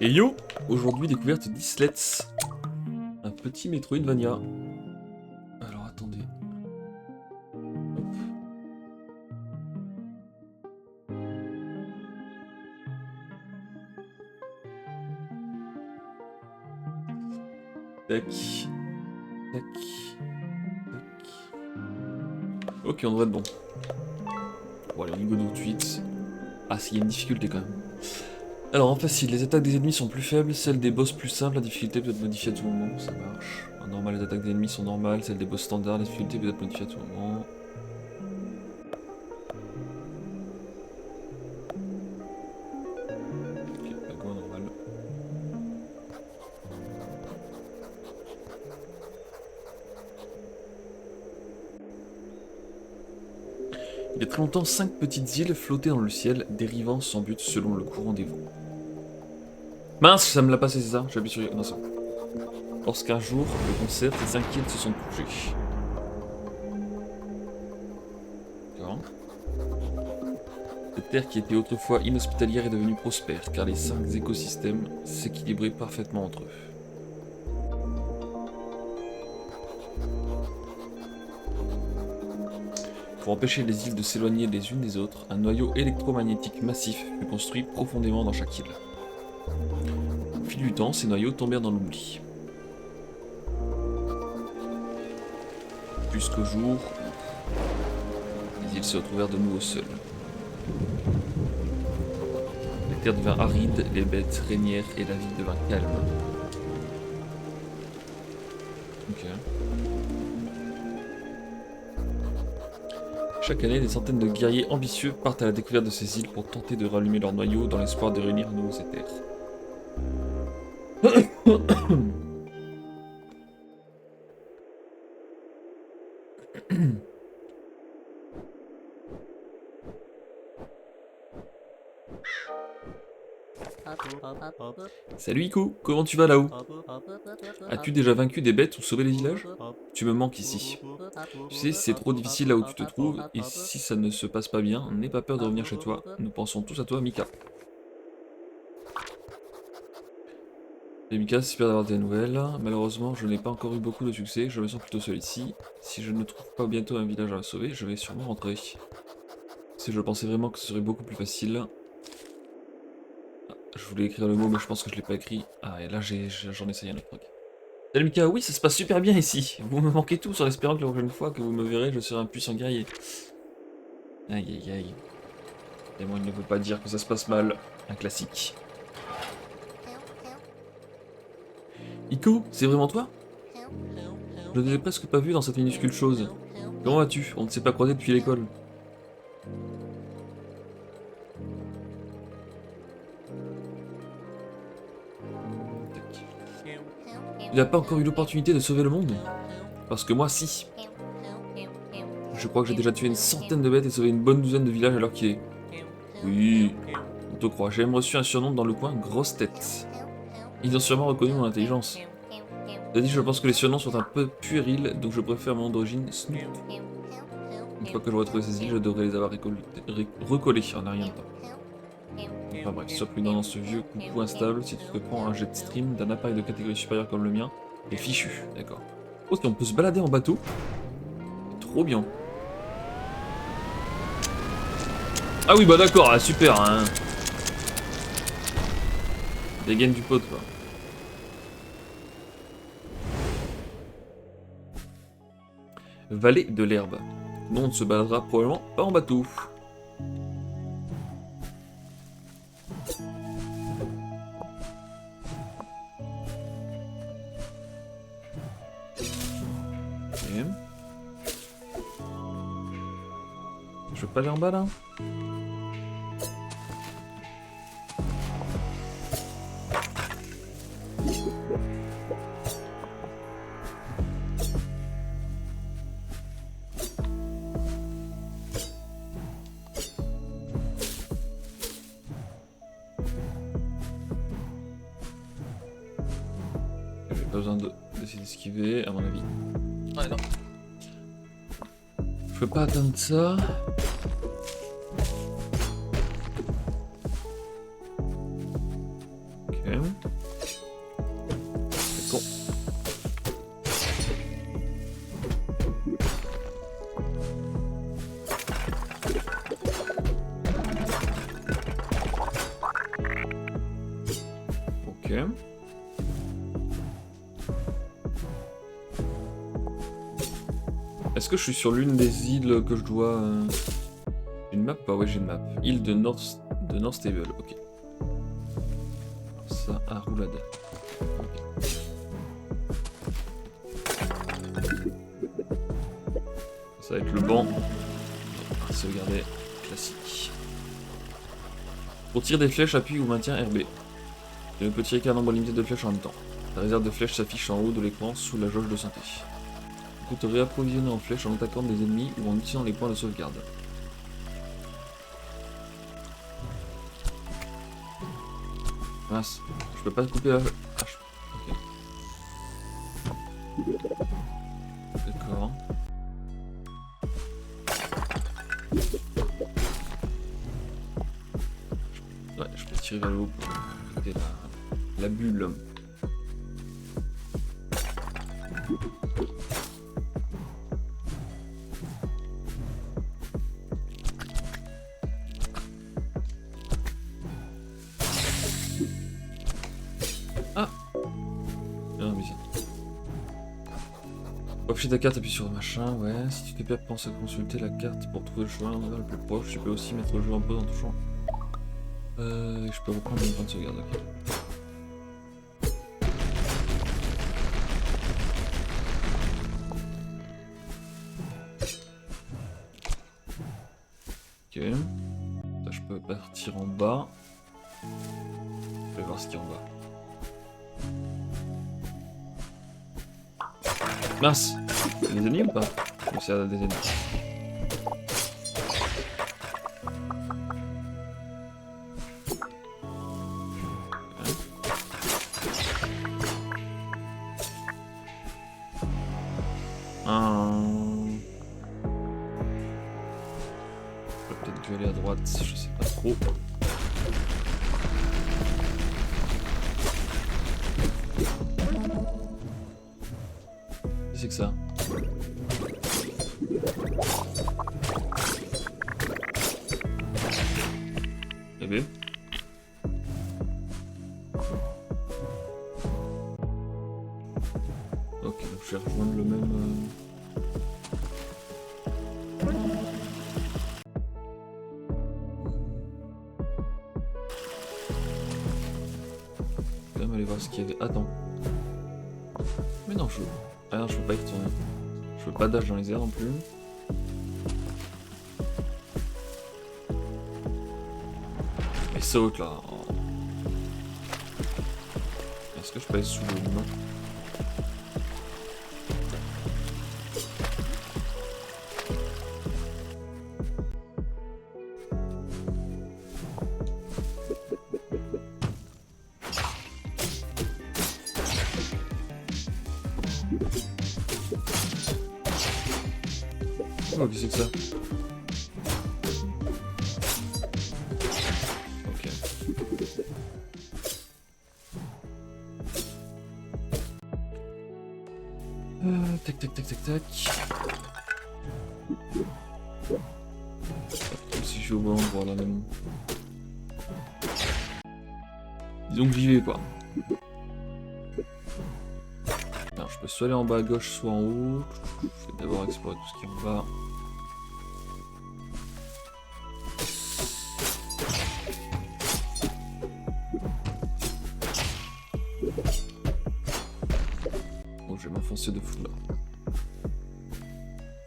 Et yo, aujourd'hui découverte d'Islets, un petit Metroidvania. Alors attendez. Hop. Tac, tac, tac. Ok, on devrait être bon. Bon allez, on y go tout de suite. Ah, s'il y a une difficulté quand même. Alors en facile, les attaques des ennemis sont plus faibles, celles des boss plus simples, la difficulté peut être modifiée à tout moment, ça marche. En normal, les attaques des ennemis sont normales, celles des boss standards, la difficulté peut être modifiée à tout moment. Ok, pas go normal. Il y a très longtemps, 5 petites îles flottaient dans le ciel, dérivant sans but selon le courant des vents. Mince, ça me l'a passé, c'est ça? J'appuie sur... Non, ça. Lorsqu'un jour, le concert, les 5 îles se sont touchées. D'accord. Cette terre qui était autrefois inhospitalière est devenue prospère, car les 5 écosystèmes s'équilibraient parfaitement entre eux. Pour empêcher les îles de s'éloigner les unes des autres, un noyau électromagnétique massif fut construit profondément dans chaque île. Au fil du temps, ces noyaux tombèrent dans l'oubli. Jusqu'au jour où les îles se retrouvèrent de nouveau seules. La terre devint aride, les bêtes régnèrent et la ville devint calme. Ok. Chaque année, des centaines de guerriers ambitieux partent à la découverte de ces îles pour tenter de rallumer leur noyau dans l'espoir de réunir à nouveau ces terres. Salut Ico, comment tu vas là-haut? As-tu déjà vaincu des bêtes ou sauvé les villages? Tu me manques ici. Tu sais, c'est trop difficile là où tu te trouves, et si ça ne se passe pas bien, n'aie pas peur de revenir chez toi. Nous pensons tous à toi, Mika. Et Mika, c'est super d'avoir des nouvelles. Malheureusement, je n'ai pas encore eu beaucoup de succès, je me sens plutôt seul ici. Si je ne trouve pas bientôt un village à sauver, je vais sûrement rentrer. Si je pensais vraiment que ce serait beaucoup plus facile. Ah, je voulais écrire le mot, mais je pense que je l'ai pas écrit. Ah, et là, j'en ai essayé un autre truc. Salut Mika, oui, ça se passe super bien ici. Vous me manquez tous en espérant que la prochaine fois que vous me verrez, je serai un puissant guerrier. Aïe aïe aïe. Et moi, il ne veut pas dire que ça se passe mal. Un classique. Ico, c'est vraiment toi? Je ne t'ai presque pas vu dans cette minuscule chose. Comment vas-tu? On ne s'est pas croisé depuis l'école. Tu n'as pas encore eu l'opportunité de sauver le monde? Parce que moi, si. Je crois que j'ai déjà tué une centaine de bêtes et sauvé une bonne douzaine de villages à l'heure qu'il est. Oui, on te croit. J'ai même reçu un surnom dans le coin, Grosse Tête. Ils ont sûrement reconnu mon intelligence. T'as dit, je pense que les surnoms sont un peu puérils, donc je préfère mon nom d'origine, Snoop. Une fois que j'aurai trouvé ces îles, je devrais les avoir recollées en un rien de temps. Enfin bref, sois prudent dans ce vieux coucou instable, si tu te prends un jet stream d'un appareil de catégorie supérieure comme le mien, t'es fichu, d'accord. Oh, on peut se balader en bateau. Trop bien. Ah oui, bah d'accord, ah, super, hein. Dégaine du pote, quoi. Vallée de l'herbe. Non, on ne se baladera probablement pas en bateau. Ok. Je veux pas aller en bas là? J'ai pas besoin d'essayer d'esquiver, à mon avis. Ouais, non. Je peux pas atteindre ça. Ok. C'est con. Ok. Est-ce que je suis sur l'une des îles que je dois... J'ai une map? Ah ouais, j'ai une map. Île de North Stable, ok. Ça, à roulade. Okay. Ça va être le banc. Sauvegarder, classique. Pour tirer des flèches, appuie ou maintient RB. Tu ne peux tirer qu'un nombre limité de flèches en même temps. La réserve de flèches s'affiche en haut de l'écran sous la jauge de santé. Tu peux te réapprovisionner en flèches en attaquant des ennemis ou en utilisant les points de sauvegarde. Mince, je peux pas couper la hache. Ok. D'accord. Ouais, je peux tirer vers le haut pour arrêter la bulle. Ah! Non, mais ça. Afficher ta carte, appuie sur le machin, ouais. Si tu te perds, pense à consulter la carte pour trouver le chemin le plus proche. Tu peux aussi mettre le jeu en pause en touchant. Je peux reprendre mon point de sauvegarde, ok. Ok. Ça, je peux partir en bas. Je vais voir ce qu'il y a en bas. Mince! Il y a des ennemis ou pas? Ou c'est des ennemis? Peut-être dû aller à droite, je sais pas trop. Qu'est-ce que c'est que ça? Eh bien. Ok, donc je vais rejoindre le même... Quand même aller voir ce qu'il y avait... Attends. Mais non, je... Ah non, je peux pas y retourner. Je peux pas dash dans les airs non plus. Mais saute là. Est-ce que je peux aller sous le nom? Oh, qu'est-ce que c'est que ça? Ok. Tac tac tac tac tac. Si je suis au bon endroit là même. Disons que j'y vais quoi. Alors je peux soit aller en bas à gauche, soit en haut. Je vais d'abord explorer tout ce qui est en bas. Bon, je vais m'enfoncer de fou là.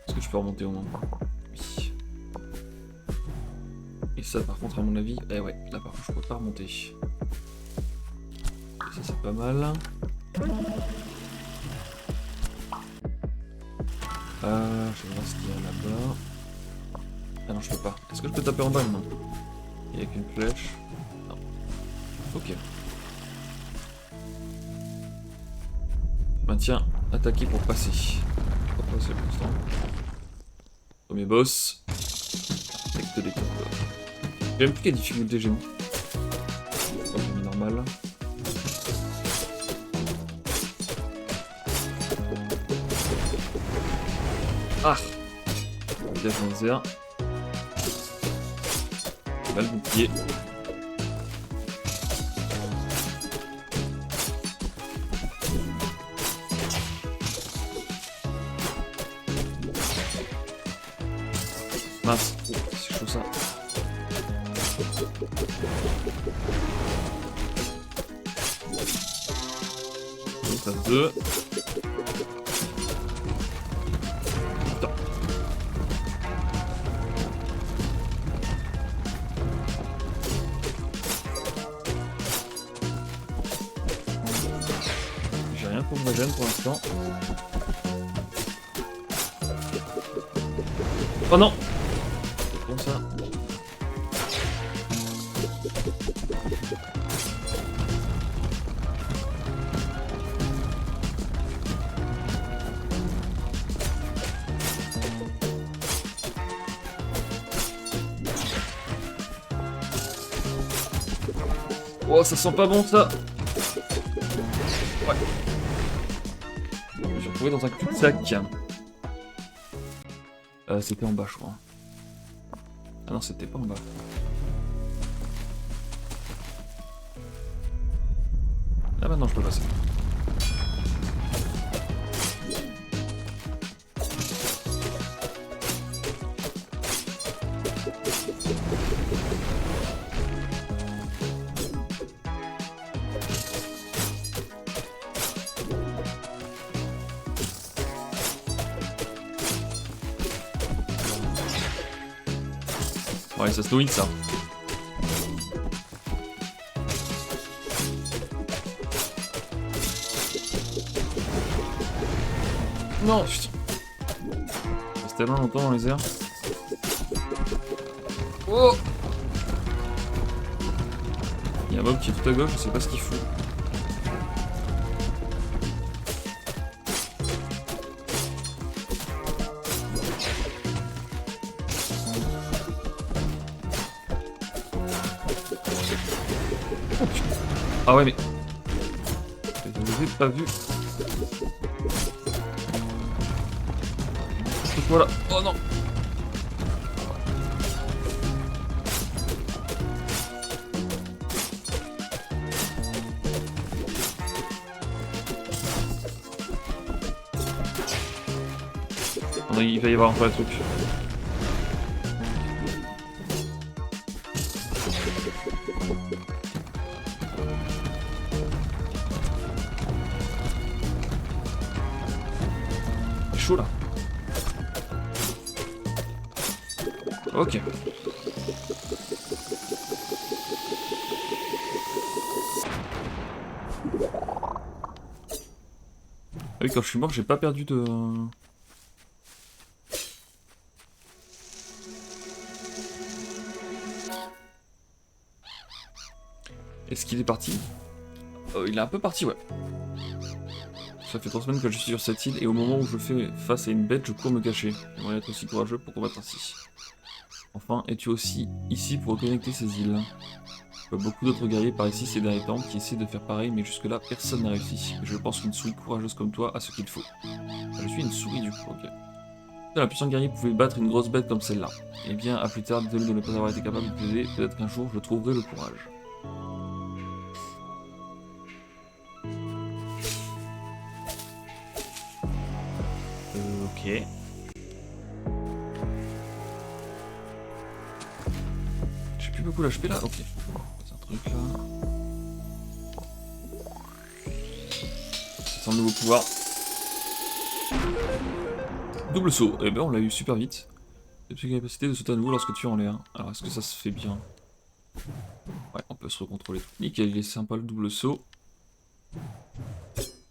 Est-ce que je peux remonter au moins? Oui. Et ça par contre à mon avis, eh ouais, là par contre je peux pas remonter. Et ça c'est pas mal. Je vais voir ce qu'il y a là-bas. Ah non, je peux pas. Est-ce que je peux taper en bas? Non. Il n'y a qu'une flèche. Non. Ok. Maintiens, attaquer pour passer. Pour passer pour l'instant. Premier boss. Texte des corps. J'ai même plus quelle difficulté j'ai mis. Oh, j'ai mis normal. Ah! Dégage laser. Balle bouclier. Mince, oh, c'est chaud ça. Phase 2. Putain. J'ai rien pour ma gêne pour l'instant. Oh non! C'est bon ça. Oh, ça sent pas bon ça. Ouais. Je me suis retrouvé dans un cul-de-sac. C'était en bas, je crois. Ah non, c'était pas en bas. Ah bah non, je peux passer. Ouais, ça se nourrit ça. Non, putain. Ça reste tellement longtemps dans les airs. Oh! Il y a un mob qui est tout à gauche, je sais pas ce qu'il fout. Ah ouais mais... Je ne l'ai pas vu. Voilà. Oh non. Il va y avoir encore un truc. C'est chaud là. Ok. Ah oui, quand je suis mort, j'ai pas perdu de... Est-ce qu'il est parti? Il est un peu parti, ouais. Ça fait 3 semaines que je suis sur cette île et au moment où je fais face à une bête, je cours me cacher. J'aimerais être aussi courageux pour combattre ainsi. Enfin, es-tu aussi ici pour reconnecter ces îles? Je vois beaucoup d'autres guerriers par ici ces derniers temps qui essaient de faire pareil, mais jusque-là, personne n'a réussi. Je pense qu'une souris courageuse comme toi a ce qu'il faut. Je suis une souris du coup, ok. Un puissant guerrier pouvait battre une grosse bête comme celle-là. Eh bien, à plus tard, désolé de ne pas avoir été capable de t'aider, peut-être qu'un jour je trouverai le courage. Ok. J'ai plus beaucoup l'HP là, ok. C'est un truc là. C'est un nouveau pouvoir. Double saut, eh ben on l'a eu super vite. C'est la capacité de sauter à nouveau lorsque tu es en l'air. Alors est-ce que ça se fait bien? Ouais, on peut se recontrôler. Nickel, il est sympa le double saut.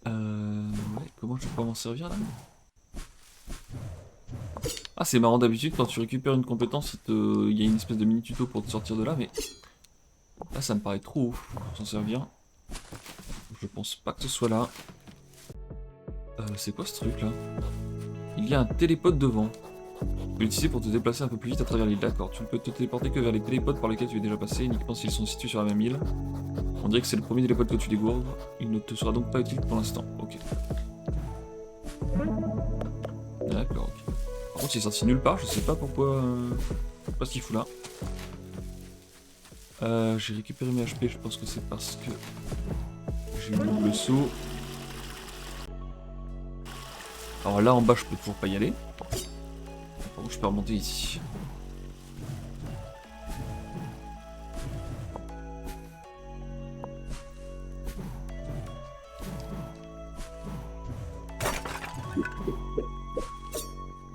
Ouais, comment je vais pouvoir m'en servir là? Ah, c'est marrant, d'habitude quand tu récupères une compétence, il y a une espèce de mini tuto pour te sortir de là, mais là ça me paraît trop haut pour s'en servir. Je pense pas que ce soit là. C'est quoi ce truc là? Il y a un télépote devant. Tu peux l'utiliser pour te déplacer un peu plus vite à travers l'île, d'accord. Tu ne peux te téléporter que vers les télépotes par lesquels tu es déjà passé, uniquement s'ils sont situés sur la même île. On dirait que c'est le premier télépote que tu dégourdes. Il ne te sera donc pas utile pour l'instant. Ok. D'accord, ok. Par contre, il est sorti nulle part, je sais pas pourquoi. Je sais pas ce qu'il fout là. J'ai récupéré mes HP, je pense que c'est parce que j'ai eu le saut. Alors là en bas, je peux toujours pas y aller. Par contre, je peux remonter ici.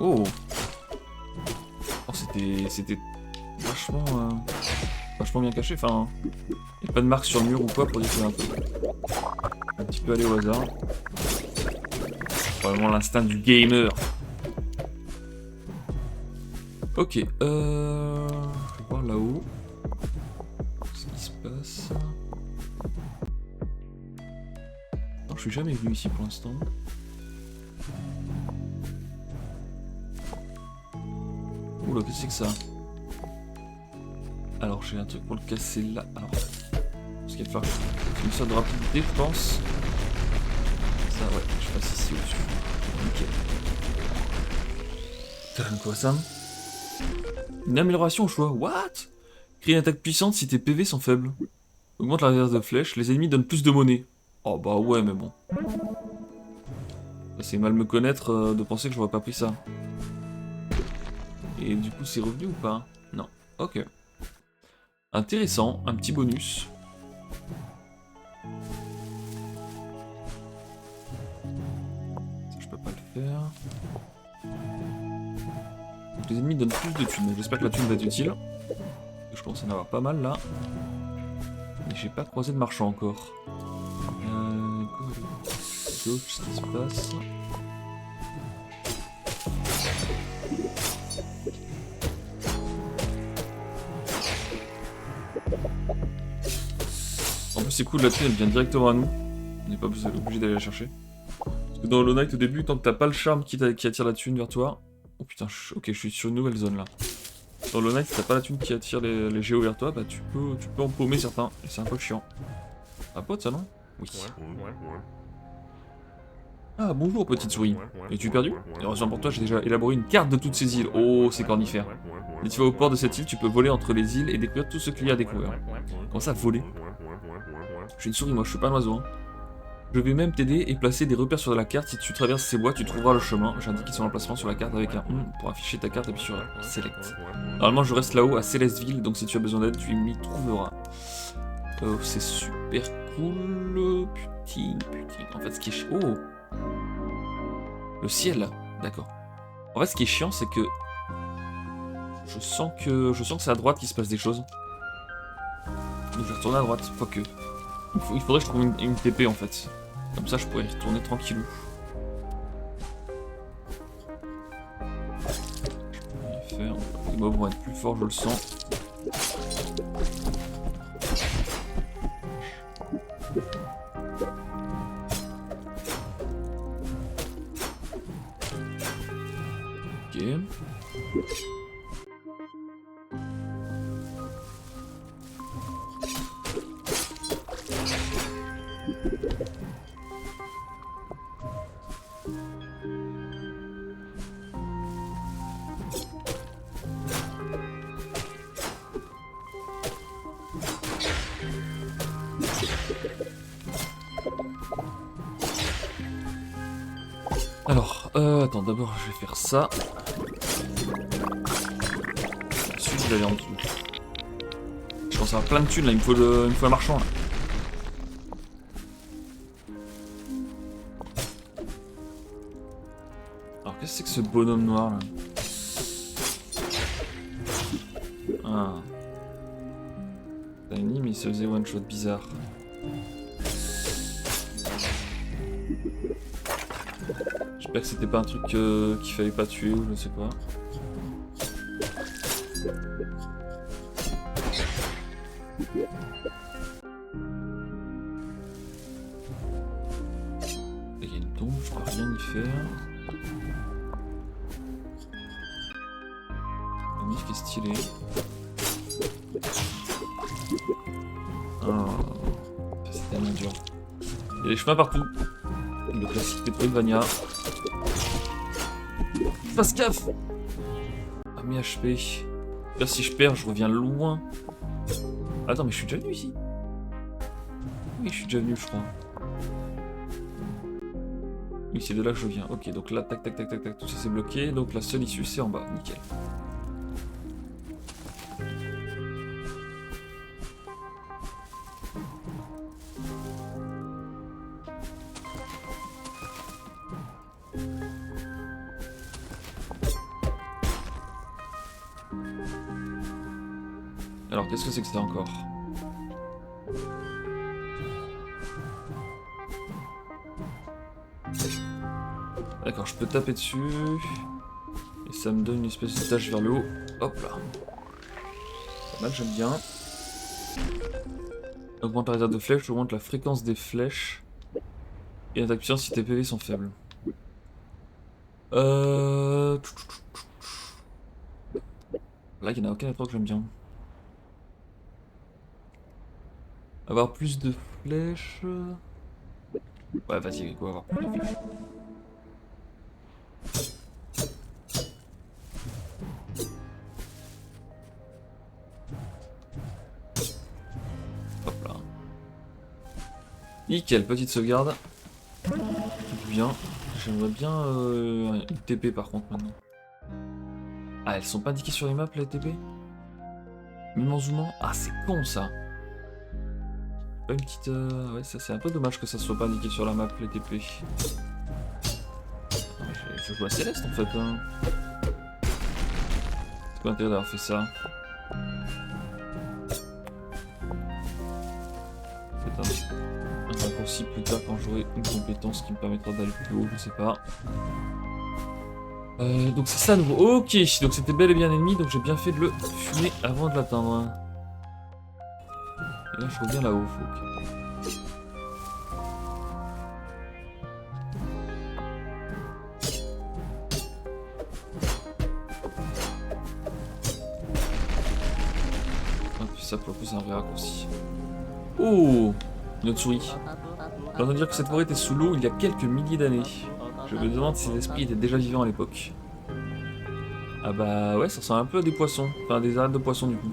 Oh, oh c'était vachement bien caché. Enfin, il n'y a pas de marque sur le mur ou quoi pour dire qu'il y a un truc. Un petit peu aller au hasard. Vraiment l'instinct du gamer. Ok, je vais voir là-haut ce qui se passe. Non, je suis jamais venu ici pour l'instant. Oula, qu'est-ce que c'est que ça? Alors, j'ai un truc pour le casser là. Alors, parce qu'il va falloir une sorte de rapidité, je pense. Ça, ouais, je passe ici au-dessus. Nickel. T'as quoi ça? Une amélioration au choix. What? Crée une attaque puissante si tes PV sont faibles. Augmente la réserve de flèches. Les ennemis donnent plus de monnaie. Oh bah ouais, mais bon. C'est mal me connaître de penser que j'aurais pas pris ça. Et du coup, c'est revenu ou pas? Non. Ok. Intéressant, un petit bonus. Ça, je peux pas le faire. Donc, les ennemis donnent plus de thunes. J'espère que la thune va être utile. Je commence à en avoir pas mal là. Mais j'ai pas croisé de marchand encore. Qu'est-ce qui se passe? En plus c'est cool, la thune elle vient directement à nous. On n'est pas obligé d'aller la chercher. Parce que dans Hollow Knight au début, tant que t'as pas le charme qui attire la thune vers toi... Oh putain, ok je suis sur une nouvelle zone là. Dans Hollow Knight, si t'as pas la thune qui attire les géos vers toi, bah tu peux empaumer certains. Et c'est un peu chiant. Un pote ça non? Oui. Ah bonjour petite souris. Es-tu perdu? Heureusement pour toi, j'ai déjà élaboré une carte de toutes ces îles. Oh, c'est cornifère. Dès que tu vas au port de cette île, tu peux voler entre les îles et découvrir tout ce qu'il y a à découvrir. Comment ça, voler? Je suis une souris, moi, je suis pas un oiseau. Hein. Je vais même t'aider et placer des repères sur la carte. Si tu traverses ces bois, tu trouveras le chemin. J'indique son emplacement sur la carte avec un pour afficher ta carte et puis sur Select. Normalement, je reste là-haut à Célesteville, donc si tu as besoin d'aide, tu m'y trouveras. Oh, c'est super cool. Putain. En fait, ce qui est oh! Le ciel, d'accord. En fait, ce qui est chiant, c'est que je sens que c'est à droite qu'il se passe des choses. Donc je vais retourner à droite, quoique. Il faudrait que je trouve une TP en fait. Comme ça, je pourrais y retourner tranquillou. Je peux rien faire. Les mobs vont être plus forts, je le sens. Ok. Alors, attends, d'abord je vais faire ça. Ensuite je vais aller en dessous. Je pense avoir plein de thunes là, il me faut un marchand là. Alors qu'est-ce que c'est que ce bonhomme noir là? Ah. Tiny mais il se faisait one shot bizarre. J'espère que c'était pas un truc qu'il fallait pas tuer ou je ne sais quoi. Il y a une tombe, je peux rien y faire. La mif qui est stylée. Oh, c'est tellement dur. Il y a des chemins partout. Le classique Metroidvania. Fasse gaffe! Mes HP. Là, si je perds, je reviens loin. Attends, mais je suis déjà venu ici. Oui, je suis déjà venu, je crois. Oui, c'est de là que je viens. Ok, donc là, tac, tac, tac, tac, tac, tout ça c'est bloqué. Donc la seule issue, c'est en bas. Nickel. Alors, qu'est-ce que c'est que ça encore? D'accord, je peux taper dessus. Et ça me donne une espèce de tâche vers le haut. Hop là. Pas mal, j'aime bien. Augmente la réserve de flèches, augmente la fréquence des flèches. Et attaque puissance si tes PV sont faibles. Là, il n'y en a aucun autre que j'aime bien. Avoir plus de flèches. Ouais, vas-y, go, avoir plus de flèches. Hop là. Nickel, petite sauvegarde. Tout bien. J'aimerais bien une TP par contre maintenant. Ah, elles sont pas indiquées sur les maps, les TP? Même en zoomant? Ah, c'est con ça. Pas une petite... Ouais, ça c'est un peu dommage que ça soit pas indiqué sur la map, les TP. Ah, je joue à Céleste en fait. Hein. C'est quoi l'intérêt d'avoir fait ça? C'est un raccourci plus tard quand j'aurai une compétence qui me permettra d'aller plus haut, je sais pas. Donc c'est ça à nouveau. Ok, donc c'était bel et bien ennemi, donc j'ai bien fait de le fumer avant de l'atteindre. Et là je reviens là-haut. Ok. Ah, puis ça pour le coup c'est un vrai raccourci. Oh, une autre souris. On entend dire que cette forêt était sous l'eau il y a quelques milliers d'années. Je me demande si ces esprits étaient déjà vivants à l'époque. Ah bah ouais, ça ressemble un peu à des poissons. Enfin, des arêtes de poissons du coup.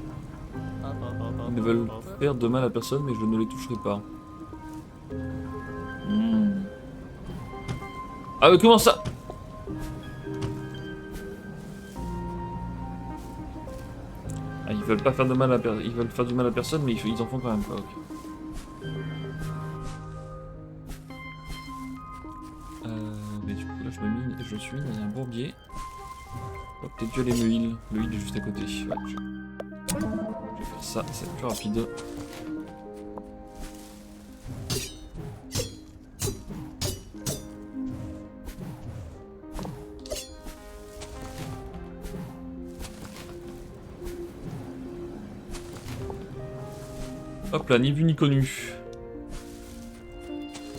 Ils ne veulent faire de mal à personne, mais je ne les toucherai pas. Ah mais comment ça? Ah, ils veulent pas faire de mal à personne. Ils veulent faire du mal à personne, mais ils en font quand même pas. Ok. Mais du coup là je me mine, je suis dans un bourbier. Oh, peut-être que aller me heal. Le heal est juste à côté. Ouais, je vais faire ça, c'est plus rapide. Hop là, ni vu ni connu.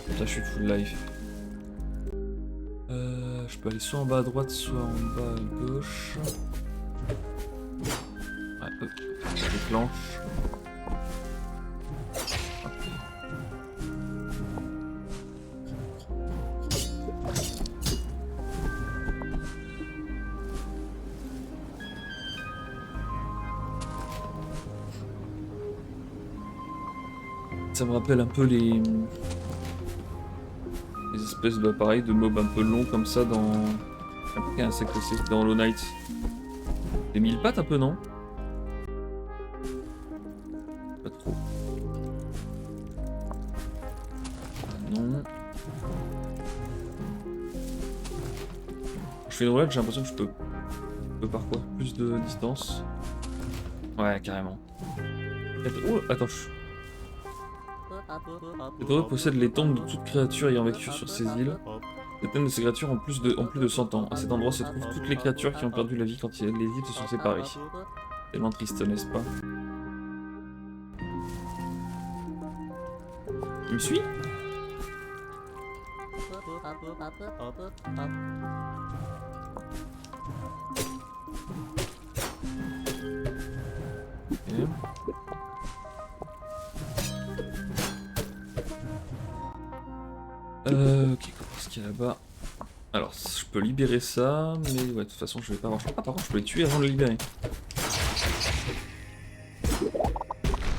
Là je suis full life. Je peux aller soit en bas à droite, soit en bas à gauche. Ouais, ça déclenche. Okay. Ça me rappelle un peu les espèces d'appareils de mobs un peu longs comme ça dans... Quel insecte c'est dans Hollow Knight. Des 1000 pattes un peu, non? Pas trop. Ah, non. Je fais une roulade, j'ai l'impression que je peux par quoi? Plus de distance? Ouais, carrément. Oh, attends. Cette forêt possède les tombes de toute créature ayant vécu sur ces îles. Certaines de ces créatures ont plus de 100 ans. À cet endroit se trouvent toutes les créatures qui ont perdu la vie quand les îles se sont séparées. Tellement triste, n'est-ce pas? Il me suit? Okay. Ok, qu'est-ce qu'il y a là-bas? Alors, je peux libérer ça, mais ouais, de toute façon, je vais pas avoir... Ah, par contre, je peux les tuer avant de les libérer.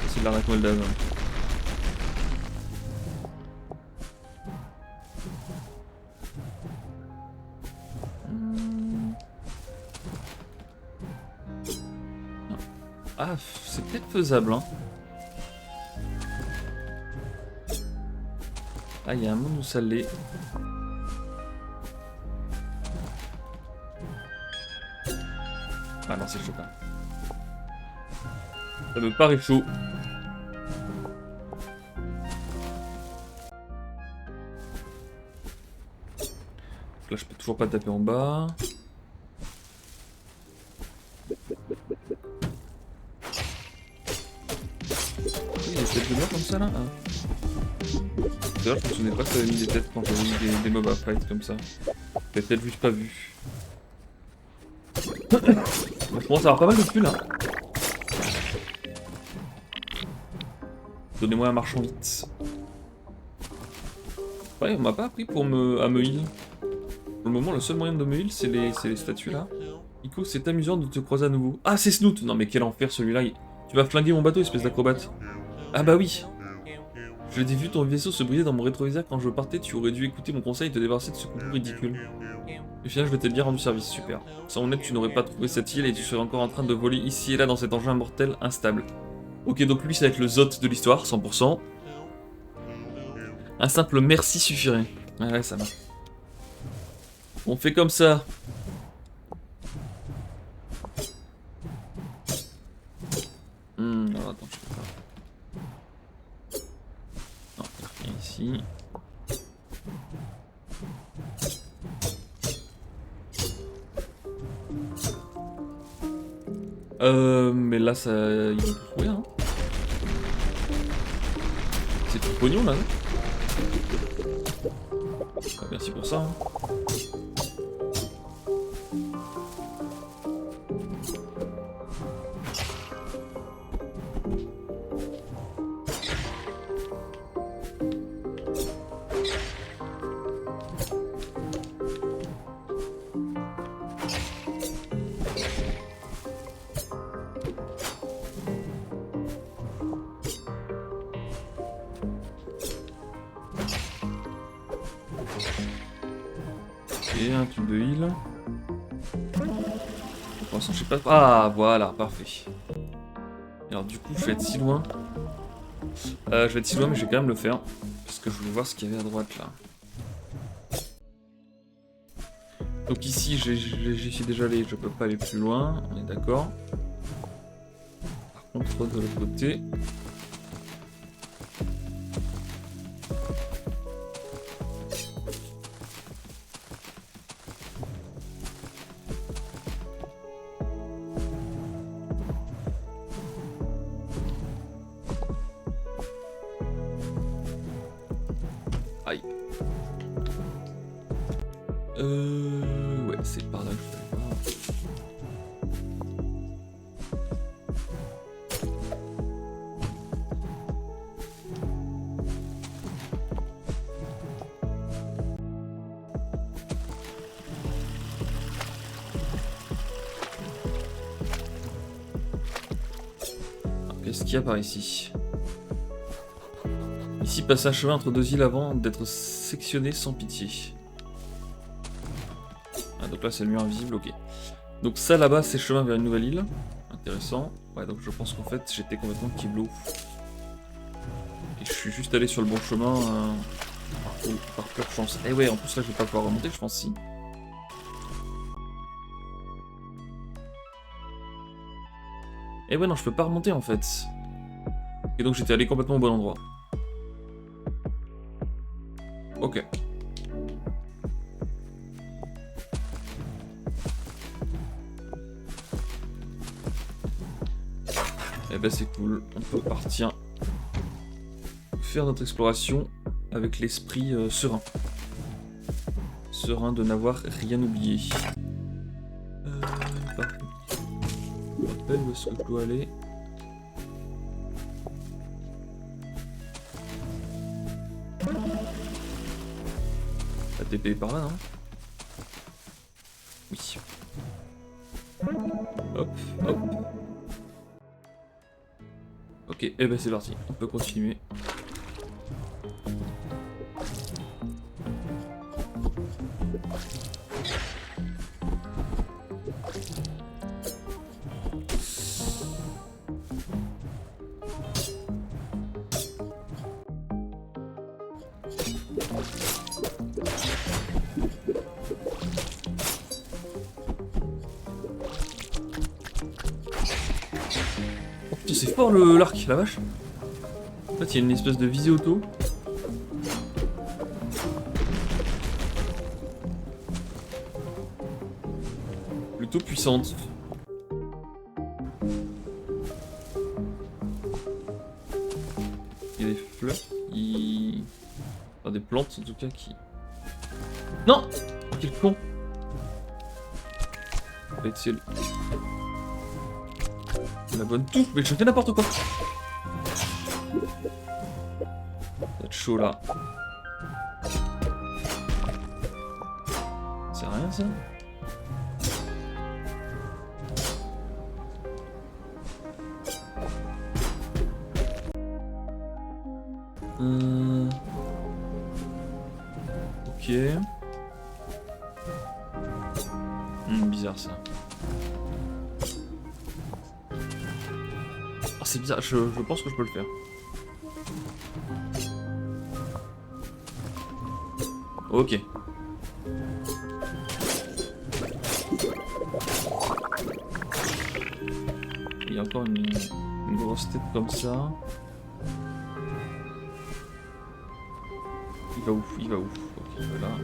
C'est de l'arnaque moldave. Ah, c'est peut-être faisable, hein. Ah, il y a un monde où ça l'est. Ah non, c'est chaud quand même. Ça me paraît chaud. Là, je peux toujours pas taper en bas. Il y a des têtes de mort comme ça là. D'ailleurs, je me souvenais pas que ça avait mis des têtes quand j'avais eu des mobs à fight comme ça. J'ai peut-être juste pas vu. Je commence à avoir pas mal de pulls là. Donnez-moi un marchand vite. Ouais, on m'a pas appris à me heal. Pour le moment, le seul moyen de me heal, c'est les statues là. Ico, c'est amusant de te croiser à nouveau. Ah, c'est Snoot! Non, mais quel enfer celui-là. Tu vas flinguer mon bateau, espèce d'acrobate. Ah, bah oui! Je l'ai vu ton vaisseau se briser dans mon rétroviseur quand je partais. Tu aurais dû écouter mon conseil et te débarrasser de ce coucou ridicule. Au final, je vais t'ai bien rendu service, super. Sans mon aide, tu n'aurais pas trouvé cette île et tu serais encore en train de voler ici et là dans cet engin mortel instable. Ok, donc lui, ça va être le Zot de l'histoire, 100%. Un simple merci suffirait. Ouais, ça va. On fait comme ça. Alors attends, je peux pas. Non, rien ici. Mais là, ça... Ils vont tout trouver, hein. C'est tout pognon, là, non? Ah, merci pour ça, hein. Et un truc de heal. Pour l'instant, je sais pas... Ah, voilà, parfait. Alors du coup, je vais être si loin. Je vais être si loin, mais je vais quand même le faire. Parce que je voulais voir ce qu'il y avait à droite, là. Donc ici, j'y suis déjà allé, je peux pas aller plus loin, on est d'accord. Par contre, de l'autre côté... Aïe. Ouais, c'est par là que je vais voir. Qu'est-ce qu'il y a par ici? Ici passe un chemin entre deux îles avant d'être sectionné sans pitié. Ah, donc là c'est le mur invisible, ok. Donc ça là-bas c'est chemin vers une nouvelle île. Intéressant. Ouais, donc je pense qu'en fait j'étais complètement kiblo. Et je suis juste allé sur le bon chemin par pure chance. Eh ouais, en plus là je vais pas pouvoir remonter, je pense si. Eh ouais, non, je peux pas remonter en fait. Et donc j'étais allé complètement au bon endroit. Ok. Eh ben c'est cool, on peut partir faire notre exploration avec l'esprit serein. Serein de n'avoir rien oublié. Par contre, je me rappelle où est-ce que je dois aller. La TP est par là, non? oui. Hop, hop. Ok, et ben c'est parti, on peut continuer. Oh putain, c'est fort l'arc, la vache. En fait, il y a une espèce de visée auto. Plutôt puissante. Il y a des fleurs qui... Enfin, des plantes en tout cas qui... Non! Quel con! Ça va être ciel. La bonne touche, mais je fais n'importe quoi! Ça va être chaud là. C'est rien ça? Ok. Bizarre ça. Oh, c'est bizarre, je pense que je peux le faire. Ok. Il y a encore une grosse tête comme ça. Il va où? Il va où? Ok, voilà.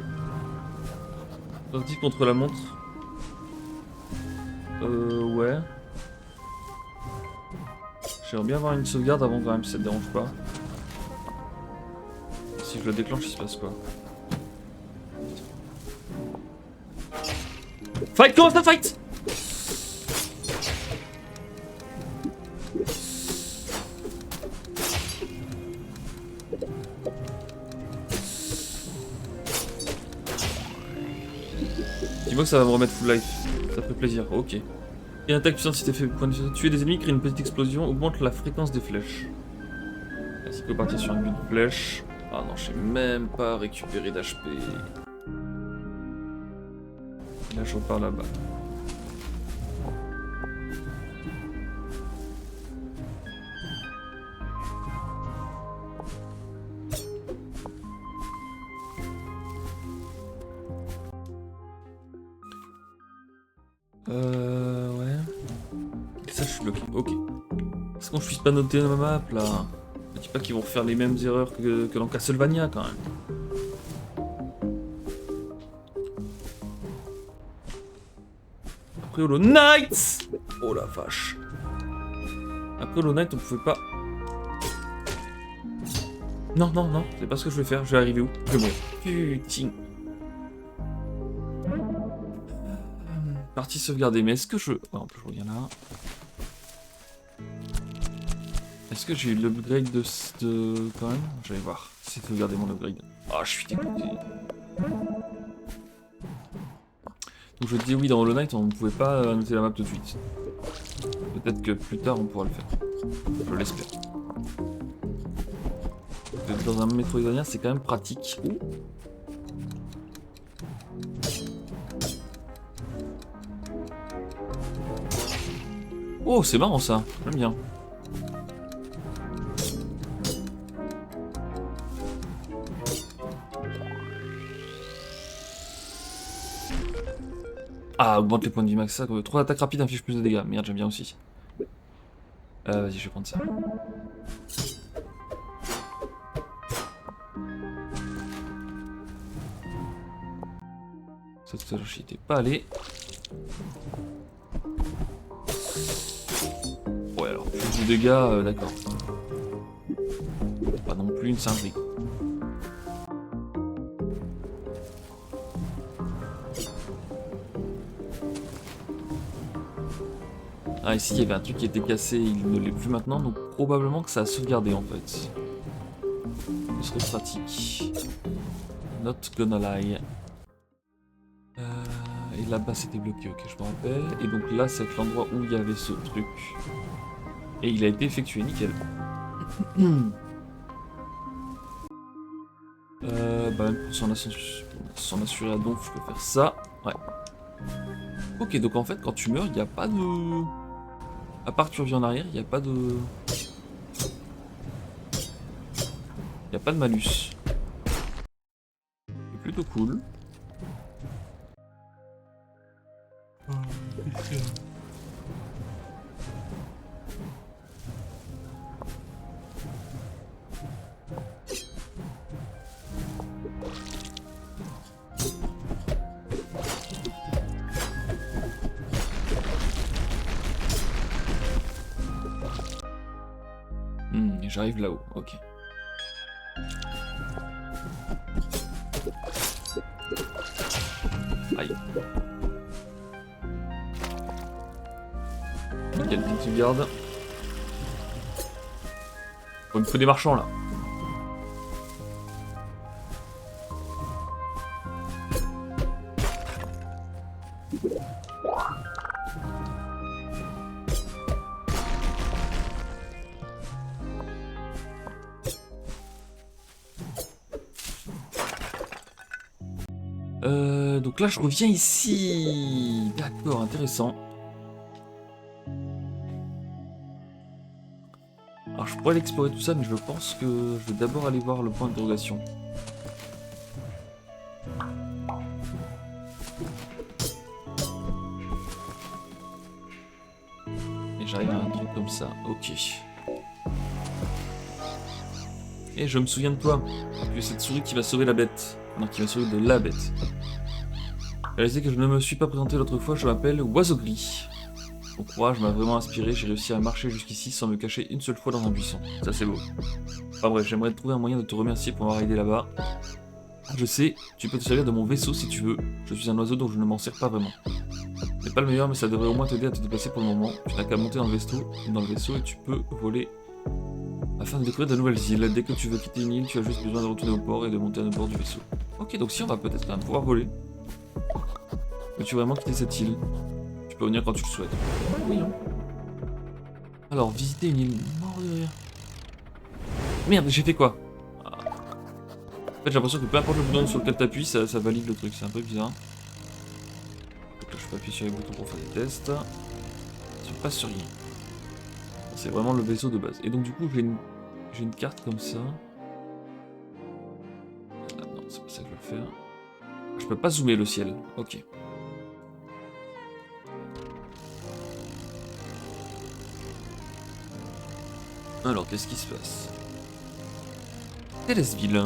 Sortie contre la montre. Ouais. J'aimerais bien avoir une sauvegarde avant quand même, si ça te dérange pas. Si je le déclenche, il se passe quoi? Fight! Comment ça fight? Dis-moi que ça va me remettre full life. Ça ferait plaisir, ok. Et une attaque puissante si t'es fait point de tuer des ennemis, crée une petite explosion, augmente la fréquence des flèches. Est-ce qu'il peut partir sur une bulle de flèche? Ah non, je sais même pas récupérer d'HP. Là, je repars là-bas. Ouais. Et ça, je suis bloqué. Ok. Est-ce qu'on puisse pas noter ma map là? Je dis pas qu'ils vont faire les mêmes erreurs que dans Castlevania quand même. Après Hollow Knight! Oh la vache. Après Hollow Knight, on pouvait pas. Non, non, non, c'est pas ce que je vais faire. Je vais arriver où? Je vais mourir. Putain. Partie sauvegardée, mais est-ce que je... Oh, je reviens là. Est-ce que j'ai eu l'upgrade de... Quand même? Je vais voir. C'est sauvegarder mon upgrade. Ah, je suis dégoûté. Donc je dis oui, dans Hollow Knight, on ne pouvait pas noter la map tout de suite. Peut-être que plus tard, on pourra le faire. Je l'espère. Dans un Metroidvania, c'est quand même pratique. Ouh. Oh, c'est marrant ça, j'aime bien. Ah, augmente les points de vie max, ça. 3 attaques rapides infligent plus de dégâts. Merde, j'aime bien aussi. Vas-y, je vais prendre ça. Cette fois, j'y étais pas allé. Ouais, alors, plus de dégâts, d'accord. Pas non plus une singerie. Ah, ici, il y avait un truc qui était cassé, il ne l'est plus maintenant, donc probablement que ça a sauvegardé en fait. Ce serait pratique. Not gonna lie. Et là-bas c'était bloqué, ok, je me rappelle. Et donc là c'est l'endroit où il y avait ce truc. Et il a été effectué, nickel. Bah même pour s'en assurer à donf, je peux faire ça. Ouais. Ok, donc en fait quand tu meurs, il n'y a pas de... À part que tu reviens en arrière, il n'y a pas de... Il n'y a pas de malus. C'est plutôt cool. J'arrive là-haut, ok. Aïe. Nickel, tu gardes. Bon, il me faut des marchands là. Donc là je reviens ici. D'accord, intéressant. Alors je pourrais aller explorer tout ça, mais je pense que je vais d'abord aller voir le point d'interrogation. Et j'arrive à un truc comme ça, ok. Et je me souviens de toi. Tu es cette souris qui va sauver la bête. Non, qui va sauver de la bête. Réalisez que je ne me suis pas présenté l'autre fois, je m'appelle Wasogli. Mon courage m'a vraiment inspiré, j'ai réussi à marcher jusqu'ici sans me cacher une seule fois dans un buisson. Ça c'est beau. Enfin bref, j'aimerais trouver un moyen de te remercier pour m'avoir aidé là-bas. Je sais, tu peux te servir de mon vaisseau si tu veux. Je suis un oiseau dont je ne m'en sers pas vraiment. C'est pas le meilleur, mais ça devrait au moins t'aider à te déplacer pour le moment. Tu n'as qu'à monter dans le vaisseau et tu peux voler afin de découvrir de nouvelles îles. Dès que tu veux quitter une île, tu as juste besoin de retourner au port et de monter à bord du vaisseau. Ok, donc si on va peut-être quand même pouvoir voler. Veux-tu vraiment quitter cette île? Tu peux venir quand tu le souhaites. Oui, non. Alors, visiter une île. Mort de rire. Merde, j'ai fait quoi? En fait, j'ai l'impression que peu importe le bouton sur lequel t'appuies, ça valide le truc. C'est un peu bizarre. Donc là, je peux appuyer sur les boutons pour faire des tests. Ça se passe sur rien. C'est vraiment le vaisseau de base. Et donc, du coup, j'ai une carte comme ça. Ah, non, c'est pas ça que je veux faire. Je peux pas zoomer le ciel. Ok. Alors, qu'est-ce qui se passe? Télesville.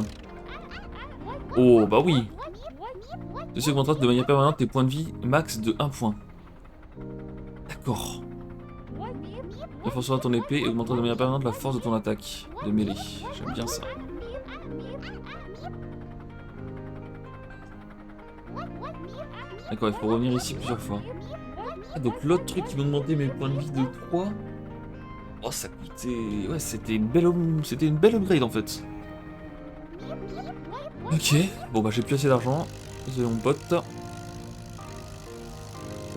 Oh, bah oui. Ceci augmentera de manière permanente tes points de vie max de 1 point. D'accord. Renforcera ton épée et augmentera de manière permanente la force de ton attaque de mêlée. J'aime bien ça. D'accord, il faut revenir ici plusieurs fois. Ah, donc l'autre truc qui m'augmentait mes points de vie de 3. Oh, ça coûtait... Ouais, c'était une belle upgrade en fait. Ok, bon bah j'ai plus assez d'argent. Désolé mon pote.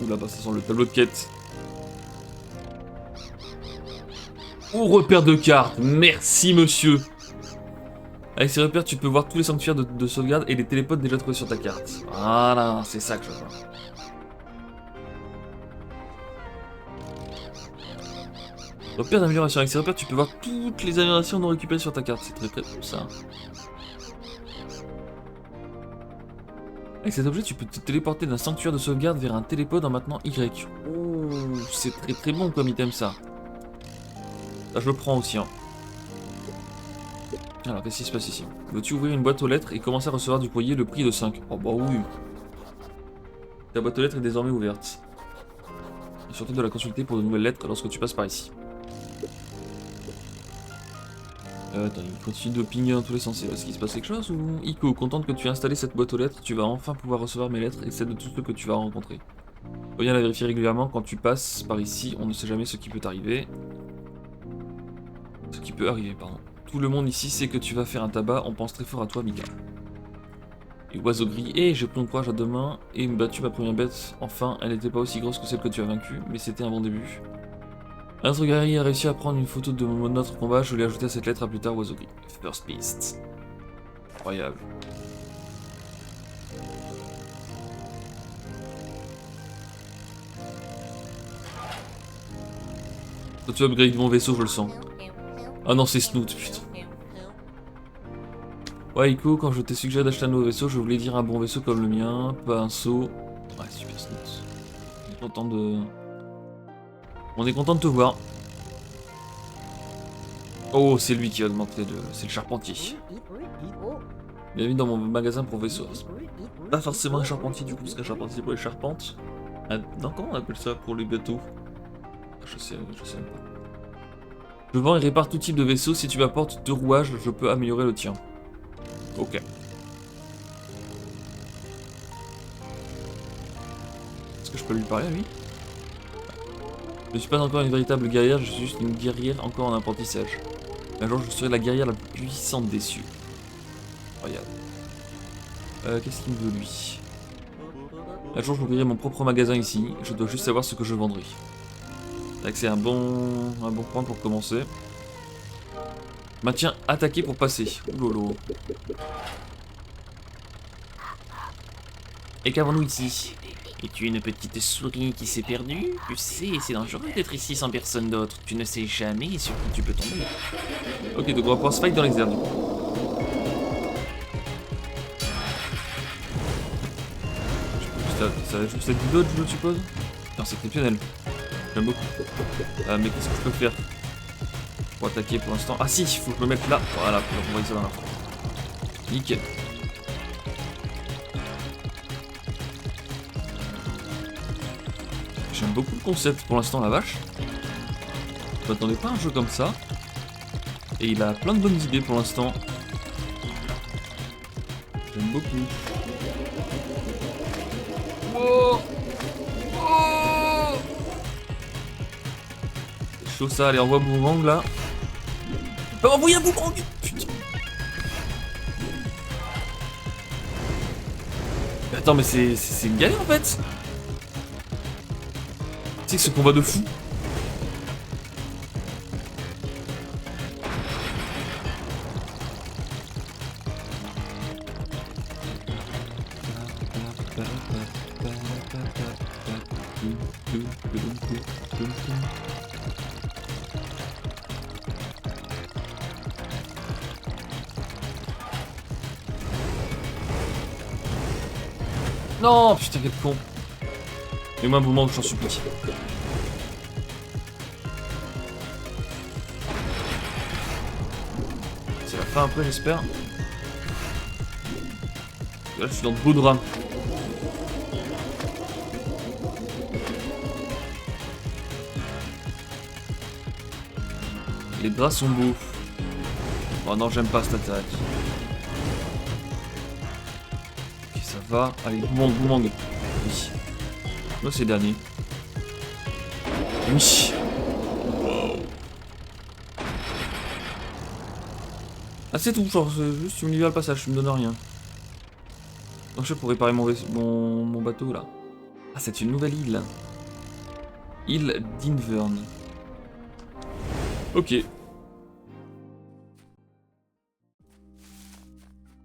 Oula, bah ça sent le tableau de quête. Oh, repère de carte. Merci monsieur. Avec ces repères, tu peux voir tous les sanctuaires de sauvegarde et les télépodes déjà trouvés sur ta carte. Voilà, c'est ça que je veux voir. Repère d'amélioration. Avec ces repères, tu peux voir toutes les améliorations non récupérées sur ta carte. C'est très très bon ça. Avec cet objet, tu peux te téléporter d'un sanctuaire de sauvegarde vers un télépode en maintenant Y. Oh, c'est très très bon comme item ça. Ça, je le prends aussi. Hein. Alors, qu'est-ce qui se passe ici? Veux-tu ouvrir une boîte aux lettres et commencer à recevoir du courrier le prix de 5? Oh bah oui. Ta boîte aux lettres est désormais ouverte. Et surtout de la consulter pour de nouvelles lettres lorsque tu passes par ici. Attends, il continue de pinguer dans tous les sens. Est-ce qu'il se passe quelque chose ou... Ico, contente que tu aies installé cette boîte aux lettres, tu vas enfin pouvoir recevoir mes lettres et celles de tous ceux que tu vas rencontrer. Reviens la vérifier régulièrement quand tu passes par ici, on ne sait jamais ce qui peut t'arriver. Ce qui peut arriver, pardon. Tout le monde ici sait que tu vas faire un tabac, on pense très fort à toi, Mika. Et oiseau gris. Et j'ai pris mon courage à deux mains et battu ma première bête. Enfin, elle n'était pas aussi grosse que celle que tu as vaincue, mais c'était un bon début. Un autre guerrier a réussi à prendre une photo de notre combat, je l'ai ajouté à cette lettre à plus tard, oiseau gris. First Beast. Incroyable. Toi, tu upgrades mon vaisseau, je le sens. Ah non, c'est Snoot, putain. Ouais, Ico, quand je t'ai suggéré d'acheter un nouveau vaisseau, je voulais dire un bon vaisseau comme le mien, pas un saut. Ouais, super Snoot. On est content de... On est content de te voir. Oh, c'est lui qui a augmenté le... C'est le charpentier. Bienvenue dans mon magasin pour vaisseaux. Pas forcément un charpentier du coup, parce qu'un charpentier pour les charpentes. Non, comment on appelle ça pour les bateaux? Je sais même pas. Je vends et répare tout type de vaisseau. Si tu m'apportes 2 rouages, je peux améliorer le tien. Ok. Est-ce que je peux lui parler à lui? Je ne suis pas encore une véritable guerrière, je suis juste une guerrière encore en apprentissage. Un jour, je serai la guerrière la plus puissante des cieux. Incroyable. Qu'est-ce qu'il me veut, lui? Un jour, j'ouvrirai mon propre magasin ici. Je dois juste savoir ce que je vendrai. C'est un bon point pour commencer. Maintiens, attaquer pour passer. Oulolo. Et qu'avons-nous ici? Es-tu une petite souris qui s'est perdue? Tu sais, c'est dangereux d'être ici sans personne d'autre. Tu ne sais jamais sur qui tu peux tomber. Ok, donc on va pouvoir se fight dans les airs du coup. Ça va juste être du dodge, je suppose? Non, c'est exceptionnel. J'aime beaucoup. Mais qu'est-ce que je peux faire pour attaquer pour l'instant? Ah si, il faut que je me mette là. Voilà, on va y ça dans la fin. Nickel. J'aime beaucoup le concept pour l'instant, la vache. Je m'attendais pas à un jeu comme ça. Et il a plein de bonnes idées pour l'instant. J'aime beaucoup. Oh, oh, c'est chaud ça, allez envoie boomerang là. On peut envoyer un boomerang. Putain. Mais attends, mais c'est une galère en fait. C'est que ce combat de fou. Non, putain, quel con. Et moi, un moment, j'en supplie. C'est la fin après, j'espère. Là, je suis dans de beaux drames. Les bras sont beaux. Oh non, j'aime pas cette attaque. Ok, ça va. Allez, boomerang. Oui. Moi, c'est le dernier. Oui. Wow. Ah, c'est tout, genre, juste tu me libères le passage, tu me donnes rien. Donc, je sais pour réparer mon bateau là. Ah, c'est une nouvelle île. Île d'Invern. Ok.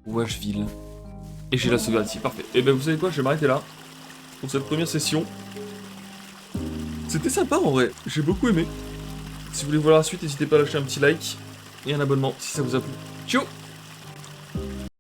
Washville. Et j'ai la sauvegarde ici, parfait. Et ben vous savez quoi, je vais m'arrêter là. Pour cette première session. C'était sympa en vrai, j'ai beaucoup aimé. Si vous voulez voir la suite, n'hésitez pas à lâcher un petit like et un abonnement si ça vous a plu. Ciao!